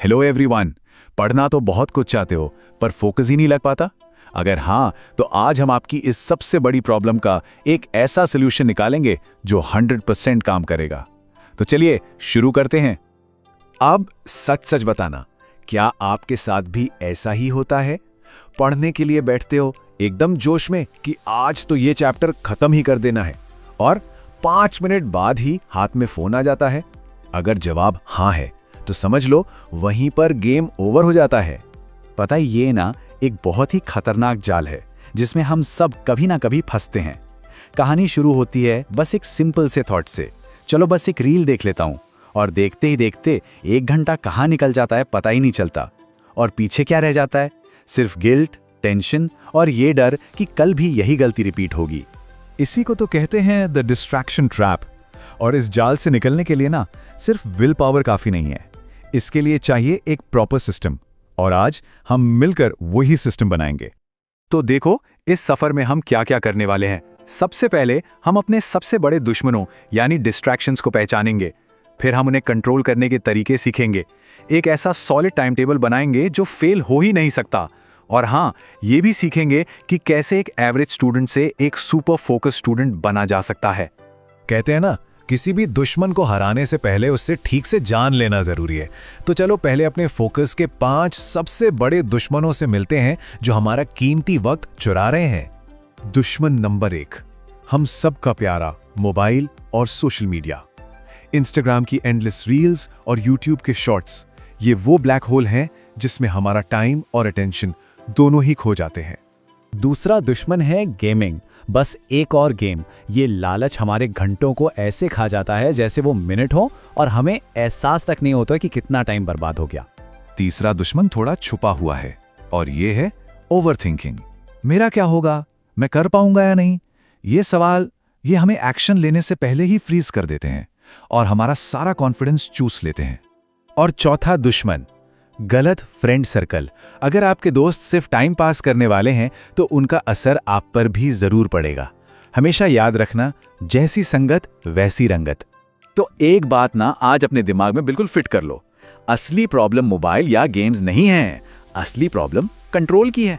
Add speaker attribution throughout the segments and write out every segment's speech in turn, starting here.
Speaker 1: Hello everyone. पढ़ना तो बहुत कुछ चाहते हो पर फोकस ही नहीं लग पाता? अगर हाँ, तो आज हम आपकी इस सबसे बड़ी प्रॉब्लम का एक ऐसा सलूशन निकालेंगे जो 100% काम करेगा। तो चलिए शुरू करते हैं। अब सच सच बताना, क्या आपके साथ भी ऐसा ही होता है? पढ़ने के लिए बैठते हो एकदम जोश में कि आज तो ये चैप्टर खत्म ही कर देना है, और 5 मिनट बाद ही हाथ में फोन आ जाता है। अगर जवाब हाँ है तो समझ लो वहीं पर गेम ओवर हो जाता है। पता है, ये ना एक बहुत ही खतरनाक जाल है जिसमें हम सब कभी ना कभी फंसते हैं। कहानी शुरू होती है बस एक सिंपल से थॉट से, चलो बस एक रील देख लेता हूँ, और देखते ही देखते 1 घंटा कहाँ निकल जाता है पता ही नहीं चलता। और पीछे क्या रह जाता है? सिर्फ गिल्ट, टेंशन और ये डर कि कल भी यही गलती रिपीट होगी।
Speaker 2: इसी को तो कहते हैं द डिस्ट्रैक्शन ट्रैप। और इस जाल से निकलने के लिए ना सिर्फ विल पावर काफी नहीं है, इसके लिए चाहिए एक प्रॉपर सिस्टम। और आज हम मिलकर वही सिस्टम बनाएंगे।
Speaker 1: तो देखो इस सफर में हम क्या क्या करने वाले हैं। सबसे पहले हम अपने सबसे बड़े दुश्मनों यानी डिस्ट्रैक्शंस को पहचानेंगे। फिर हम उन्हें कंट्रोल करने के तरीके सीखेंगे। एक ऐसा सॉलिड टाइम टेबल बनाएंगे जो फेल हो ही नहीं सकता। और हाँ, ये भी सीखेंगे कि कैसे एक एवरेज स्टूडेंट से एक सुपर फोकस स्टूडेंट बना जा सकता है।
Speaker 2: कहते हैं ना, किसी भी दुश्मन को हराने से पहले उससे ठीक से जान लेना जरूरी है। तो चलो पहले अपने फोकस के 5 सबसे बड़े दुश्मनों से मिलते हैं जो हमारा कीमती वक्त चुरा रहे हैं। दुश्मन नंबर 1, हम सबका प्यारा मोबाइल और सोशल मीडिया। इंस्टाग्राम की एंडलेस रील्स और यूट्यूब के शॉर्ट्स, ये वो ब्लैक होल हैं जिसमें हमारा टाइम और अटेंशन दोनों ही खो जाते हैं।
Speaker 3: दूसरा दुश्मन है गेमिंग। बस एक और गेम, ये लालच हमारे घंटों को ऐसे खा जाता है जैसे वो मिनट हो, और हमें एहसास तक नहीं होता कि कितना टाइम बर्बाद हो गया।
Speaker 2: तीसरा दुश्मन थोड़ा छुपा हुआ है, और ये है ओवरथिंकिंग। मेरा क्या होगा, मैं कर पाऊंगा या नहीं, ये सवाल ये हमें एक्शन लेने से पहले ही फ्रीज कर देते हैं और हमारा सारा कॉन्फिडेंस चूस लेते हैं।
Speaker 3: और चौथा दुश्मन, गलत फ्रेंड सर्कल। अगर आपके दोस्त सिर्फ टाइम पास करने वाले हैं तो उनका असर आप पर भी जरूर पड़ेगा। हमेशा याद रखना, जैसी संगत वैसी रंगत।
Speaker 1: तो एक बात ना आज अपने दिमाग में बिल्कुल फिट कर लो, असली प्रॉब्लम मोबाइल या गेम्स नहीं है, असली प्रॉब्लम कंट्रोल की है।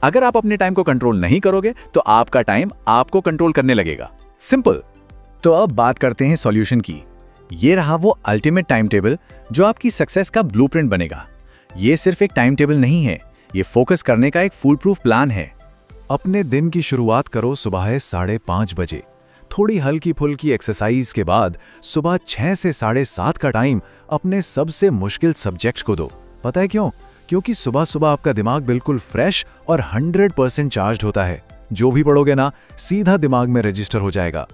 Speaker 1: अगर आप अपने टाइम को कंट्रोल नहीं करोगे तो आपका टाइम आपको कंट्रोल करने लगेगा। सिंपल।
Speaker 3: तो अब बात करते हैं सॉल्यूशन की। ये रहा वो अल्टीमेट टाइम टेबल जो आपकी सक्सेस का ब्लूप्रिंट बनेगा। ये सिर्फ एक टाइम टेबल नहीं है, ये फोकस करने का एक फुल प्रूफ प्लान है।
Speaker 2: अपने दिन की शुरुआत करो सुबह 5:30 बजे। थोड़ी हल्की फुल्की एक्सरसाइज के बाद सुबह 6 से 7:30 का टाइम अपने सबसे मुश्किल सब्जेक्ट्स को दो। पता है क्यों? क्योंकि सुबह सुबह आपका दिमाग बिल्कुल फ्रेश और 100% चार्ज होता है। जो भी पढ़ोगे ना सीधा दिमाग में रजिस्टर हो जाएगा।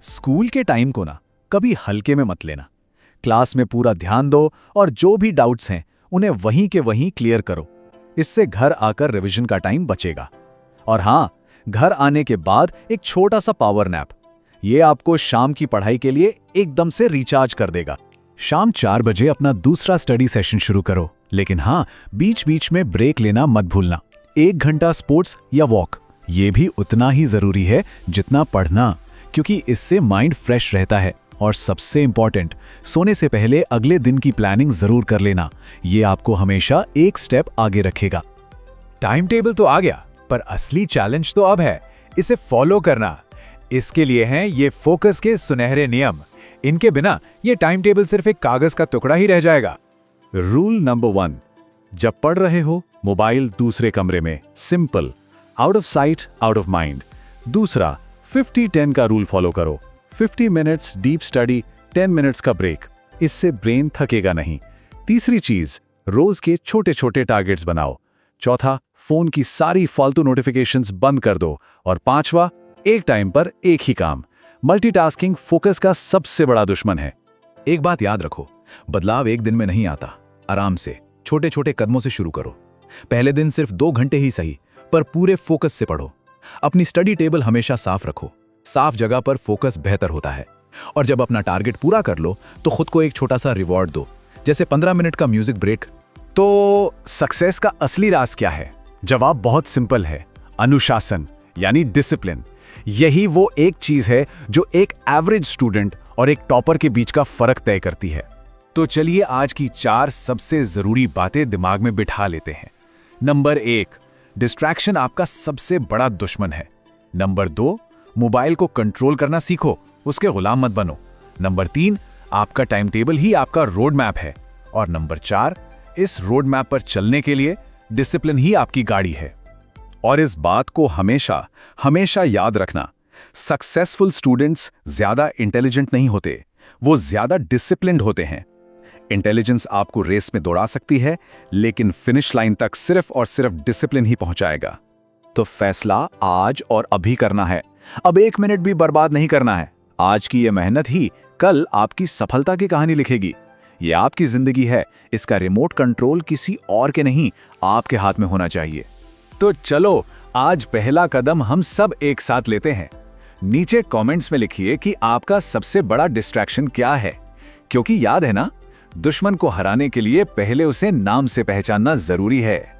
Speaker 3: स्कूल के टाइम को ना कभी हल्के में मत लेना। क्लास में पूरा ध्यान दो और जो भी डाउट्स हैं उन्हें वहीं के वहीं क्लियर करो। इससे घर आकर रिवीजन का टाइम बचेगा। और हाँ, घर आने के बाद एक छोटा सा पावर नैप, ये आपको शाम की पढ़ाई के लिए एकदम से रिचार्ज कर देगा।
Speaker 2: शाम 4 बजे अपना दूसरा स्टडी सेशन शुरू करो, लेकिन हाँ, बीच बीच में ब्रेक लेना मत भूलना। 1 घंटा स्पोर्ट्स या वॉक, ये भी उतना ही जरूरी है जितना पढ़ना, क्योंकि इससे माइंड फ्रेश रहता है। और सबसे इंपॉर्टेंट, सोने से पहले अगले दिन की प्लानिंग जरूर कर लेना। ये आपको हमेशा एक स्टेप आगे रखेगा।
Speaker 3: टाइम टेबल तो आ गया, पर असली चैलेंज तो अब है इसे फॉलो करना। इसके लिए हैं ये फोकस के सुनहरे नियम। इनके बिना ये टाइम टेबल सिर्फ एक कागज का टुकड़ा ही रह जाएगा।
Speaker 1: रूल नंबर 1, जब पढ़ रहे हो मोबाइल दूसरे कमरे में। Simple, out of sight out of mind. दूसरा, 50-10 का रूल फॉलो करो। 50 मिनट्स डीप स्टडी, 10 मिनट्स का ब्रेक। इससे ब्रेन थकेगा नहीं। तीसरी चीज, रोज के छोटे छोटे टारगेट्स बनाओ। चौथा, फोन की सारी फालतू नोटिफिकेशंस बंद कर दो। और पांचवा, एक टाइम पर एक ही काम। मल्टीटास्किंग फोकस का सबसे बड़ा दुश्मन है।
Speaker 2: एक बात याद रखो, बदलाव एक दिन में नहीं आता। आराम से छोटे छोटे कदमों से शुरू करो। पहले दिन सिर्फ 2 घंटे ही सही, पर पूरे फोकस से पढ़ो। अपनी स्टडी टेबल हमेशा साफ रखो। साफ जगह पर फोकस बेहतर होता है। और जब अपना टारगेट पूरा कर लो तो खुद को एक छोटा सा रिवॉर्ड दो, जैसे 15 मिनट का म्यूजिक ब्रेक।
Speaker 3: तो सक्सेस का असली राज क्या है? जवाब बहुत सिंपल है, अनुशासन यानी डिसिप्लिन। यही वो एक चीज है जो एक एवरेज स्टूडेंट और एक टॉपर के बीच का फर्क तय करती है।
Speaker 1: तो चलिए आज की 4 सबसे जरूरी बातें दिमाग में बिठा लेते हैं। नंबर 1, डिस्ट्रैक्शन आपका सबसे बड़ा दुश्मन है। नंबर 2, मोबाइल को कंट्रोल करना सीखो, उसके गुलाम मत बनो। नंबर 3, आपका टाइम टेबल ही आपका रोड मैप है। और नंबर 4, इस रोड मैप पर चलने के लिए डिसिप्लिन ही आपकी गाड़ी है।
Speaker 4: और इस बात को हमेशा हमेशा याद रखना, सक्सेसफुल स्टूडेंट्स ज्यादा इंटेलिजेंट नहीं होते, वो ज्यादा डिसिप्लिन्ड होते हैं। इंटेलिजेंस आपको रेस में दौड़ा सकती है, लेकिन फिनिश लाइन तक सिर्फ और सिर्फ डिसिप्लिन ही पहुंचाएगा।
Speaker 3: तो फैसला आज और अभी करना है। अब 1 मिनट भी बर्बाद नहीं करना है। आज की ये मेहनत ही कल आपकी सफलता की कहानी लिखेगी। ये आपकी जिंदगी है, इसका रिमोट कंट्रोल किसी और के नहीं, आपके हाथ में होना चाहिए। तो चलो आज पहला कदम हम सब एक साथ लेते हैं। नीचे कमेंट्स में लिखिए कि आपका सबसे बड़ा डिस्ट्रैक्शन क्या है, क्योंकि याद है ना, दुश्मन को हराने के लिए पहले उसे नाम से पहचानना जरूरी है।